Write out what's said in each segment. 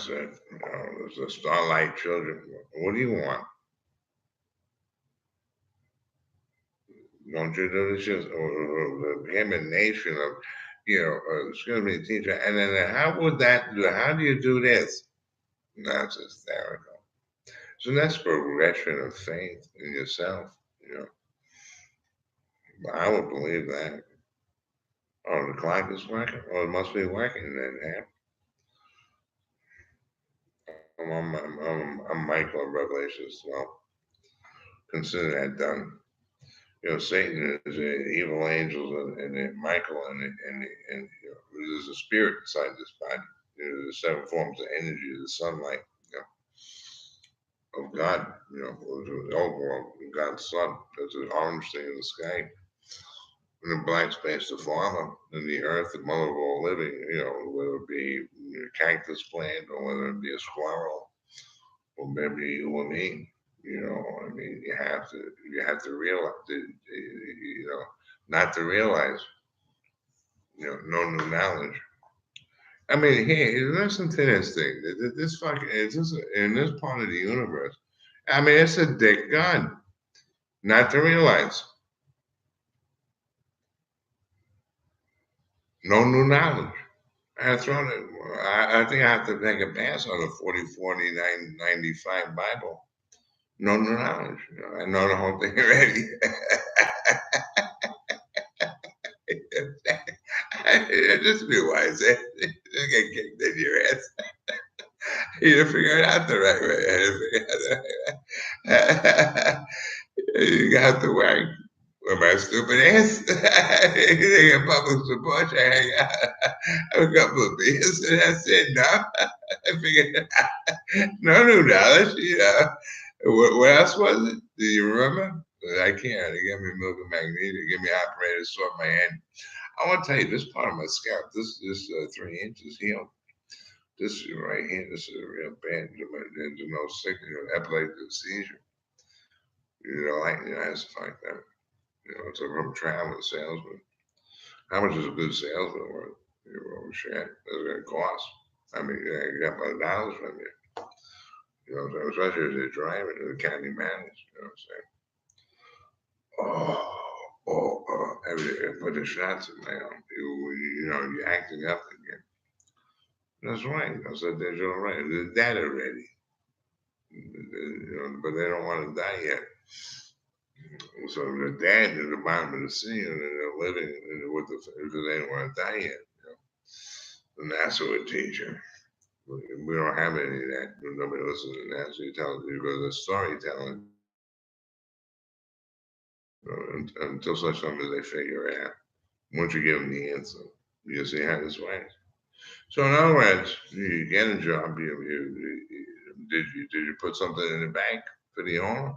said, there's the Starlight Children. What do you want? Don't you do this? Or became a nation of, excuse me, teacher. And then how would that do? How do you do this? That's hysterical. So that's progression of faith in yourself. You know, I would believe that. Oh, the clock is working. Oh, it must be working then. I'm Michael of Revelations 12. Consider that done. Satan is evil angels and Michael there's a spirit inside this body. There's 7 forms of energy, the sunlight, of God, the overall God's sun. There's an orange thing in the sky. And the black space, the farmer, and the earth, the mother of all living, whether it be a cactus plant or whether it be a squirrel or maybe you or me. You have to realize, not to realize, no new knowledge. I mean, hey, listen to this thing. This fucking, it's just in this part of the universe. I mean, it's a dick gun. Not to realize, no new knowledge. I think I have to take a pass on the 40, 49, 95 Bible. No new knowledge. I know the whole thing already. Just realize it. You get kicked in your ass. You didn't figure it out the right way. You have to work with my stupid ass. You get public support. I have a couple of beers and that's it. No, I figured no new knowledge. What else was it? Do you remember? I can't. They gave me moving magnesia. They gave me operator sort my hand. I want to tell you, this part of my scalp, this 3 inches healed. This is right here. This is real bad. There's no sickness, epileptic seizure. It's like that. It's a from traveling salesman. How much is a good salesman worth? Shit. That's gonna cost. I mean, you got my dollars from you. So especially as they're driving to the county manager. You know what I'm saying? Put the shots in my arm. You're acting up again. That's right. That's a digital right. They're dead already. But they don't want to die yet. So they're dead at the bottom of the sea and they're living because they don't want to die yet. And that's what would teach you. We don't have any of that. Nobody listens to that. So you go to storytelling until such time as they figure it out. Once you give them the answer, you see how this works. So in other words, you get a job. Did you put something in the bank for the owner?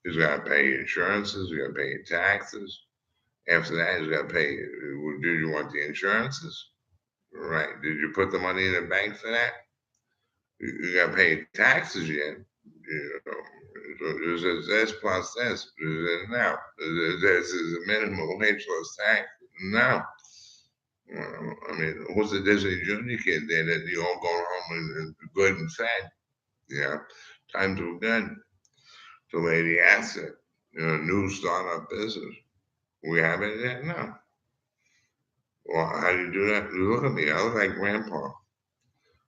He's got to pay your insurances. He's got to pay your taxes. After that, he's got to pay. Do you want the insurances? Right. Did you put the money in the bank for that? You got to pay taxes yet. This plus this. No. This is a minimum wage plus tax. No. I mean, what's the Disney Junior kid there that you all go home and good and fat? Times were good to lay the asset. New startup business. We have it yet? No. Well, how do you do that? You look at me. I look like Grandpa.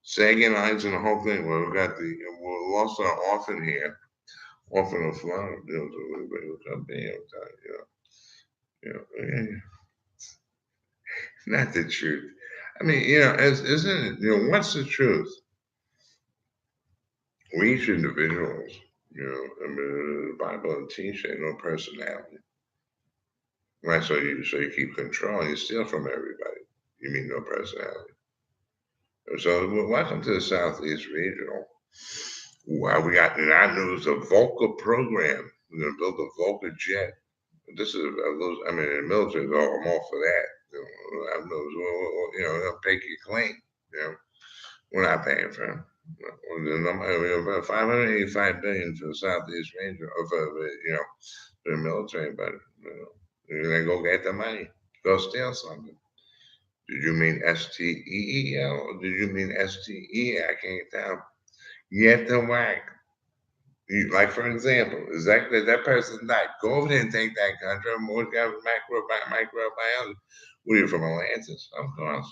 Sagging eyes and the whole thing. Well, we lost our orphan here. Orphan of Florida. Not the truth. I mean, isn't it? What's the truth? We each individuals, I mean, the Bible and teach ain't no personality. Right, so you keep control, you steal from everybody. You mean no personality. So welcome to the Southeast Regional. Wow, we got in our news a Volca program. We're gonna build a Volca jet. This is in the military, I'm all for that. They'll pay your claim. We're not paying for them. $585 billion for the Southeast Region, or for the military, but you're gonna go get the money, go steal something. Did you mean STEEL or did you mean STE? I can't tell. Yet the whack. Like for example, exactly that person died. Go over there and take that country. More got microbiology. What are you from Atlantis? Of course.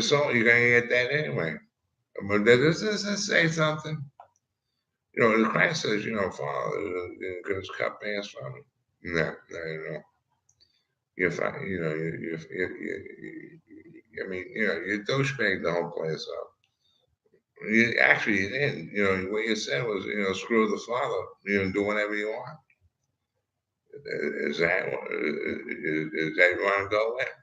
So you're gonna get that anyway. But does this say something? The Christ says, Father, because cup pass from me. No. You're fine. I mean, you douchebag the whole place up. Actually, you didn't. What you said was, screw the father. Do whatever you want. Is that you want to go with?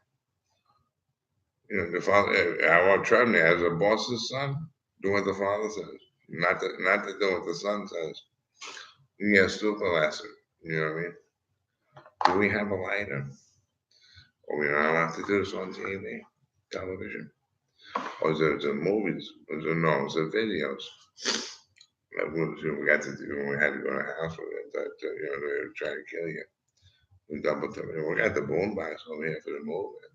The father. I want Trump as a boss's son. Do what the father says, not to do what the son says. You get a stupid lesson. You know what I mean? Do we have a lighter? Or we not allowed to do this on TV, television? Or is it movies? No, it's videos. Like we got to do when we had to go to the house with it. That they were trying to kill you. We double took it. We got the boombox over here for the movie.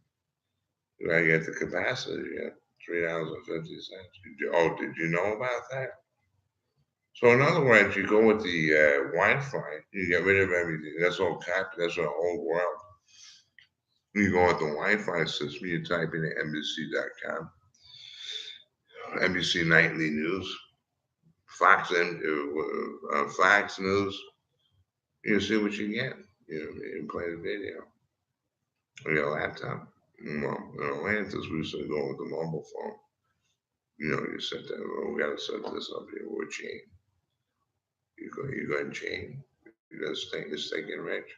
You gotta get the capacity. Yeah, $3.50. Did you know about that? So in other words, you go with the Wi-Fi, you get rid of everything. That's all cap. That's our whole world. You go with the Wi-Fi system. You type in NBC.com, NBC Nightly News, Fox and Fox News. You see what you get. You play the video on your laptop. Well, in Atlantis, we used to go with the mobile phone. You set that. Well, we got to set this up here with a chain. You go and chain. You're stinking rich.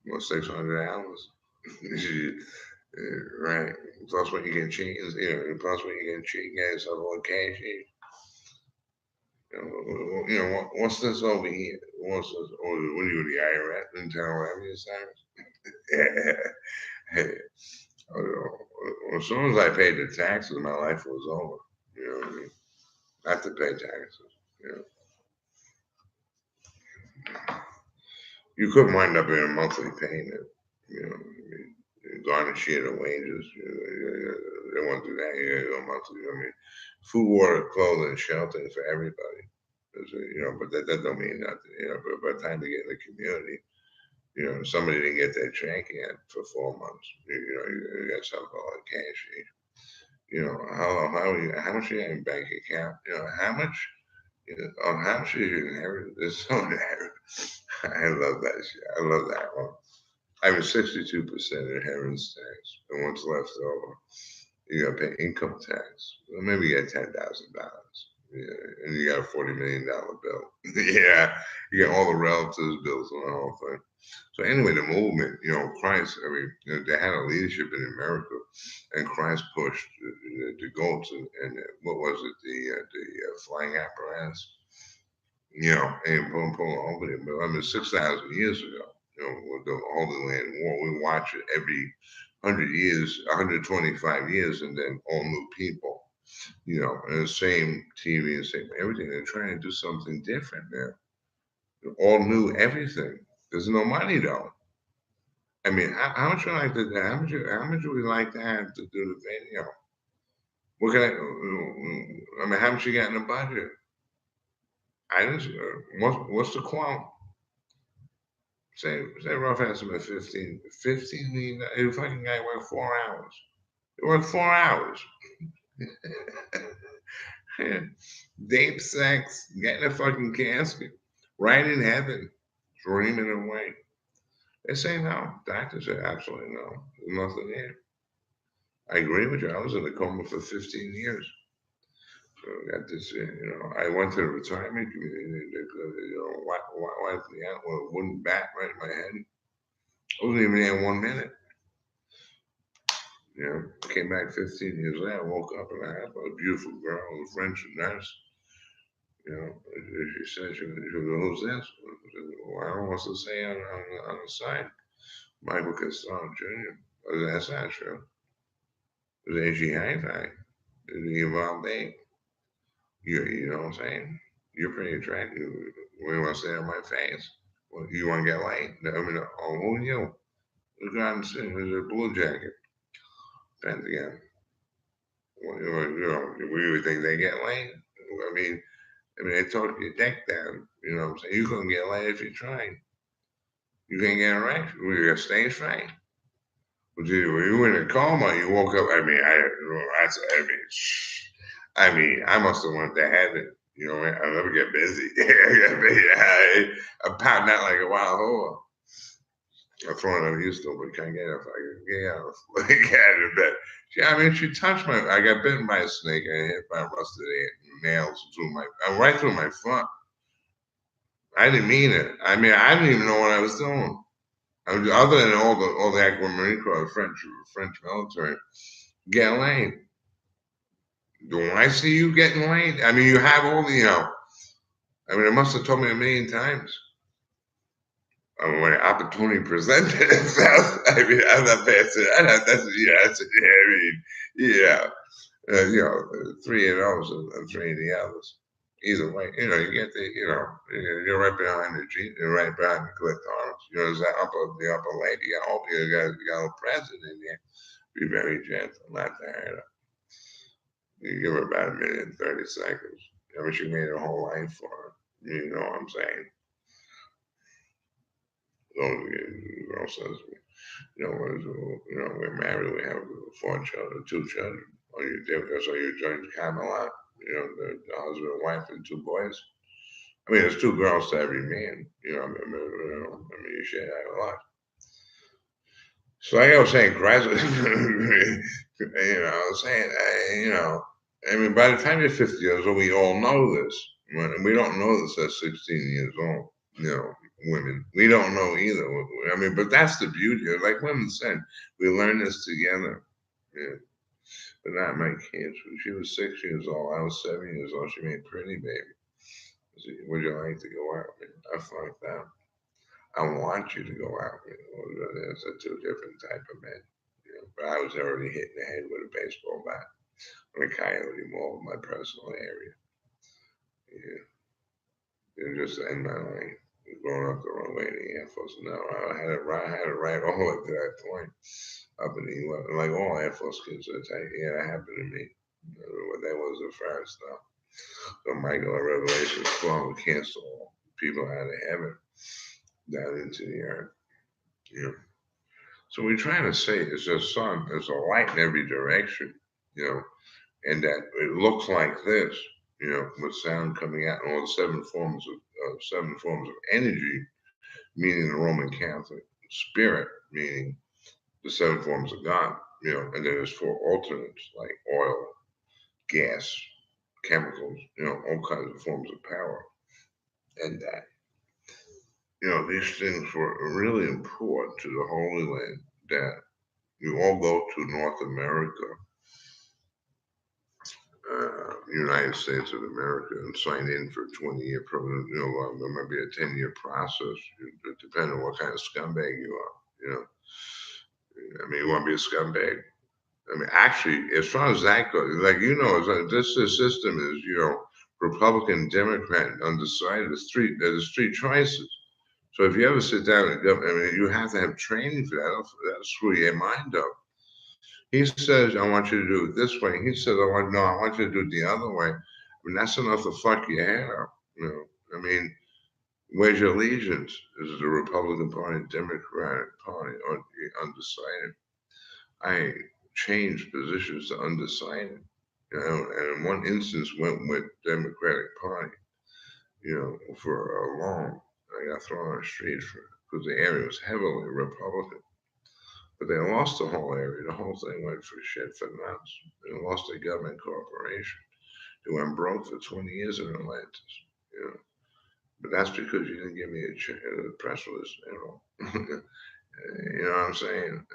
Well, 600 hours. Right. Plus, when you get chain, plus when you get chain, you guys have all cash. What's this over here? What's this? What are you, the IRS? Internal Revenue Service? As soon as I paid the taxes, my life was over. You know what I mean? Not to pay taxes. You could wind up in a monthly payment. Garnish the wages. They want to do that. You go monthly. Food, water, clothing, shelter for everybody. But that don't mean nothing. But by the time you get in the community, somebody didn't get their check yet for 4 months. You got something called a cash sheet. How much you got in bank account? How much? How much is your inheritance? There's so inheritance. I love that shit. I love that one. I have a 62% inheritance tax, and what's left over, you got to pay income tax. Well, maybe you got $10,000. Yeah, and you got a $40 million bill. Yeah, you got all the relatives' bills and the whole thing. So anyway, the movement, Christ. I mean, they had a leadership in America, and Christ pushed to go to, and what was it, the flying apparatus, and boom, over there. But I mean, 6,000 years ago, with the Holy Land War, we watch it every 100 years, 125 years, and then all new people. And the same TV, the same everything. They're trying to do something different now. All new everything. There's no money though. I mean, how much you like to? How much would we like to have to do the video? What can I mean, how much you got in the budget? I just what's the quote? Say rough estimate 15 million. The fucking guy worked 4 hours. He worked 4 hours. Date sex, getting a fucking casket, right in heaven, dreaming away. They say no. Doctors say absolutely no. There's nothing there. I agree with you. I was in a coma for 15 years. So I got this, I went to the retirement community. They wiped me out with a wooden bat right in my head. I wasn't even there 1 minute. Came back 15 years later. I woke up and I had a beautiful girl, a French nurse. She said, she goes, who's this? Well, I don't know what to say on the side. Michael Castano Jr. That's not true. It was AG Hi-Fi. The Evolve Bay. You know what I'm saying? You're pretty attractive. What do you want to say on my face? Well, you want to get light? I mean, who are you? Look on the scene. There's a blue jacket. Depends again. Well, we think they get laid. They talk your dick down. You know what I'm saying? You couldn't get laid if you tried. You can't get erect. You got stage fright. But you were in a coma. You woke up. I must have went to heaven. You know, I'll never get busy. I'm pounding out like a wild whore. I'm throwing up Houston, but can't get it. If I can get out, get out of bed. She touched my. I got bitten by a snake and hit by rusted nails through right through my foot. I didn't mean it. I didn't even know what I was doing. Other than all the Aquamarine Corps, French military, get laid. Do I see you getting laid? You have all the. It must have told me a million times. When opportunity presented itself, I'm not passing. Yeah. 3 of those and 3 of the others. Either way, you get you're right behind the G, you're right behind the clitoris. There's the upper lady. I hope you got a present in there. Be very gentle, not to hurt her. You give her about 1 minute and 30 seconds. She made her whole life for her. You know what I'm saying? Girl says, we're married, we have 4 children, 2 children. Oh, you did because you joined Camelot. The husband and wife and 2 boys. There's 2 girls to every man. You should have a lot. So like I was saying, gradually, I was saying, by the time you're 50 years old, we all know this. And we don't know this at 16 years old. Women, we don't know either. But that's the beauty. Like women said, we learn this together. Yeah. But not my kids. When she was 6 years old, I was 7 years old. She made pretty baby. Would you like to go out? I fucked that. I want you to go out. There's a 2 different type of men. But I was already hitting the head with a baseball bat on a Coyote Mall, my personal area. Yeah. Just end my life. Going up the wrong way in the Air Force. No, I had it right all the way to that point. Up in the 11, like all Air Force kids, that happened to me. That was the first stuff. So Michael at Revelation 12 will cancel people out of heaven down into the earth. So we're trying to say is there's sun, there's a light in every direction, and that it looks like this, with sound coming out, and all the 7 forms of energy, meaning the Roman Catholic spirit, meaning the 7 forms of God, and then there's 4 alternates like oil, gas, chemicals, all kinds of forms of power. And that, these things were really important to the Holy Land that you all go to North America, United States of America, and sign in for a 20-year permanent, there might be a 10-year process, depending on what kind of scumbag you are, you want to be a scumbag? Actually, as far as that goes, this system is, Republican, Democrat, undecided. There's 3 choices. So if you ever sit down and you have to have training for that. That'll screw your mind up. He says, I want you to do it this way. He says, I want you to do it the other way. That's enough to fuck your head up. Where's your allegiance? Is it the Republican Party, Democratic Party, or the undecided? I changed positions to undecided. And in one instance went with Democratic Party, for a long. I got thrown on the street because the area was heavily Republican. But they lost the whole area. The whole thing went for shit for nuts. They lost a government corporation. They went broke for 20 years in Atlantis. But that's because you didn't give me a press release, You know what I'm saying?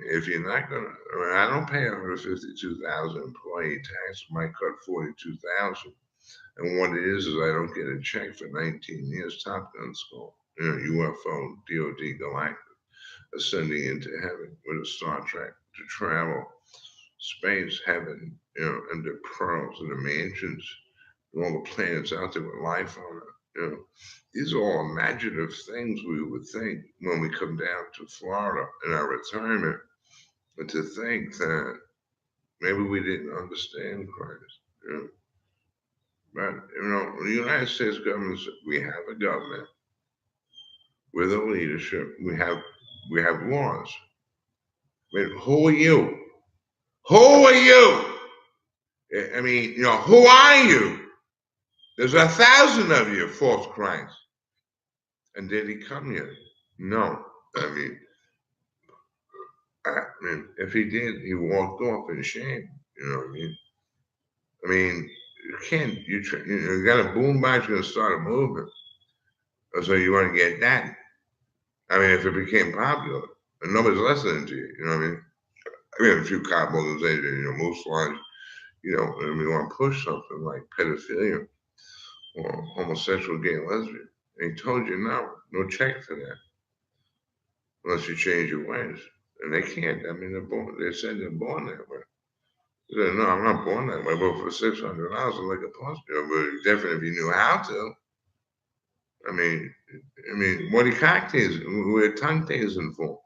If you're not gonna, I don't pay 152,000 employee tax. I might cut 42,000. And what it is I don't get a check for 19 years. Top Gun school, UFO, DoD Galactic, ascending into heaven with a Star Trek to travel space, heaven, and the pearls and the mansions, and all the planets out there with life on it. These are all imaginative things we would think when we come down to Florida in our retirement, but to think that Maybe we didn't understand Christ. You know? But the United States government, we have a government with a leadership. We have laws. I mean, who are you? Who are you? I mean, who are you? There's 1,000 of you, false Christ. And did he come yet? No. If he did, he walked off in shame. You know what I mean? You can't. You got a boombox, you're gonna start a movement. So you want to get that? If it became popular and nobody's listening to you, you know what I mean? We have a few cop organizations, Moose Lodge, and we want to push something like pedophilia or homosexual, gay, lesbian. And he told you no check for that unless you change your ways. And they can't. They're born. They said they're born that way. They said, no, I'm not born that way. But for $600, I'll like a plus. But different if you knew how to. What are cocktails? We're tongue tasing for.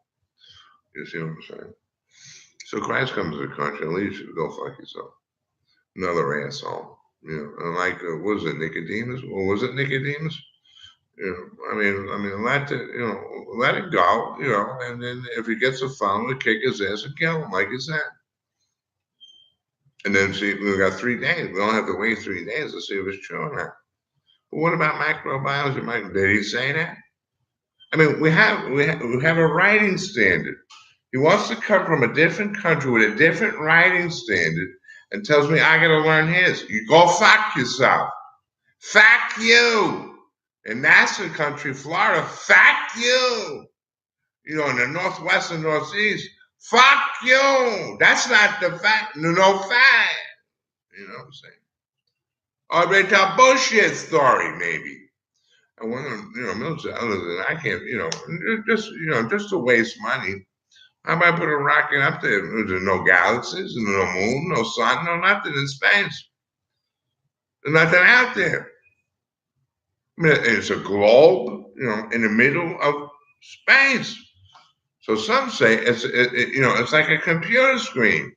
You see what I'm saying? So Christ comes to the country, at least you go fuck yourself. Another asshole. And like, was it Nicodemus? Or was it Nicodemus? Let it go, and then if he gets a phone, kick his ass and kill him, like you said. And then see, we got 3 days. We don't have to wait 3 days to see if it's true or not. But what about microbiology? Did he say that? We have a writing standard. He wants to come from a different country with a different writing standard and tells me I got to learn his. You go fuck yourself. Fuck you. In Nassau country, Florida, fuck you. In the Northwest and Northeast, fuck you. That's not the fact. No fact. You know what I'm saying? Or they tell bullshit story, maybe. And when military, other than I can't, just to waste money. How about put a rocket up there? There's no galaxies, no moon, no sun, no nothing in space. There's nothing out there. It's a globe, in the middle of space. So some say it's like a computer screen.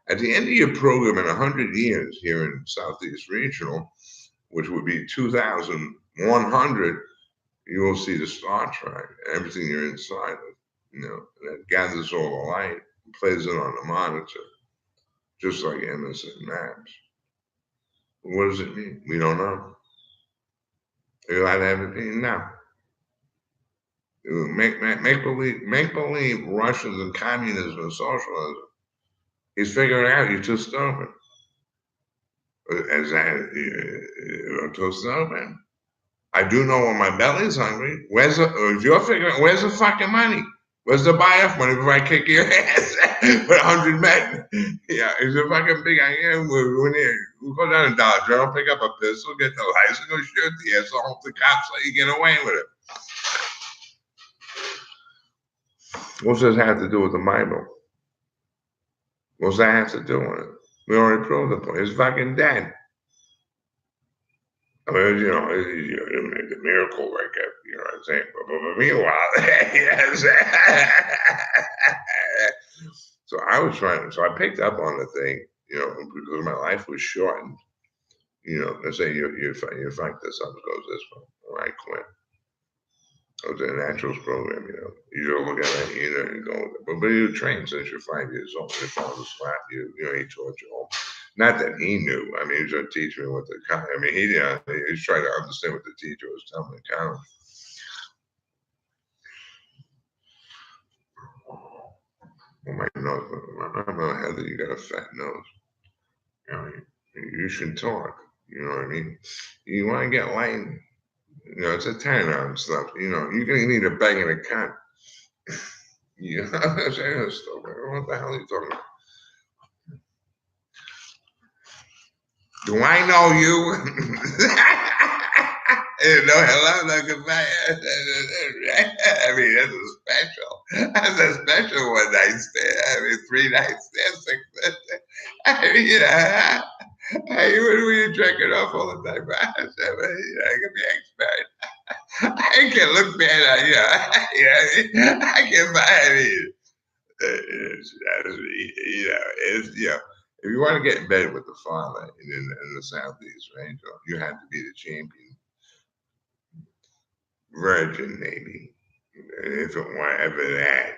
At the end of your program in 100 years here in Southeast Regional, which would be 2,100, you will see the Star Trek, everything you're inside of, that gathers all the light, and plays it on the monitor, just like MSN Maps. What does it mean? We don't know. You allowed to have it opinion? No. Make believe Russians and communism and socialism. He's figuring out you're too stupid. Too stupid. I do know when my belly's hungry. If you're figuring out, where's the fucking money? Where's the buy-off money before I kick your ass with 100 men? Yeah, it's a fucking big idea. We go down to Dollar General, pick up a pistol, get the license, go shoot the asshole. Hope the cops let you get away with it. What's this have to do with the Bible? What's that have to do with it? We already proved the point. It's fucking dead. The miracle like that, what I'm saying? But meanwhile, yes. So I picked up on the thing, because my life was shortened. They say you fight this up, goes this way, or I quit. I was in a naturals program, you don't look at it, you go, but you train since you're 5 years old. Your father slapped you, he taught you all. Not that he knew. He was going to teach me what he was trying to understand what the teacher was telling me in college. Oh, my nose, Heather, you got a fat nose. You should talk. You know what I mean? You want to get light. It's a turn on stuff. You're going to need a bag and a cunt. I'm saying this stuff. What the hell are you talking about? Do I know you? Hello, no goodbye. That's a special. That's a special one night stand. 3 nights stand, 6. Hey, what are you drinking off all the time? I can be expert. I can look bad. I can buy it. If you want to get in bed with the father in the Southeast, right? So you have to be the champion virgin, maybe, if it were ever that.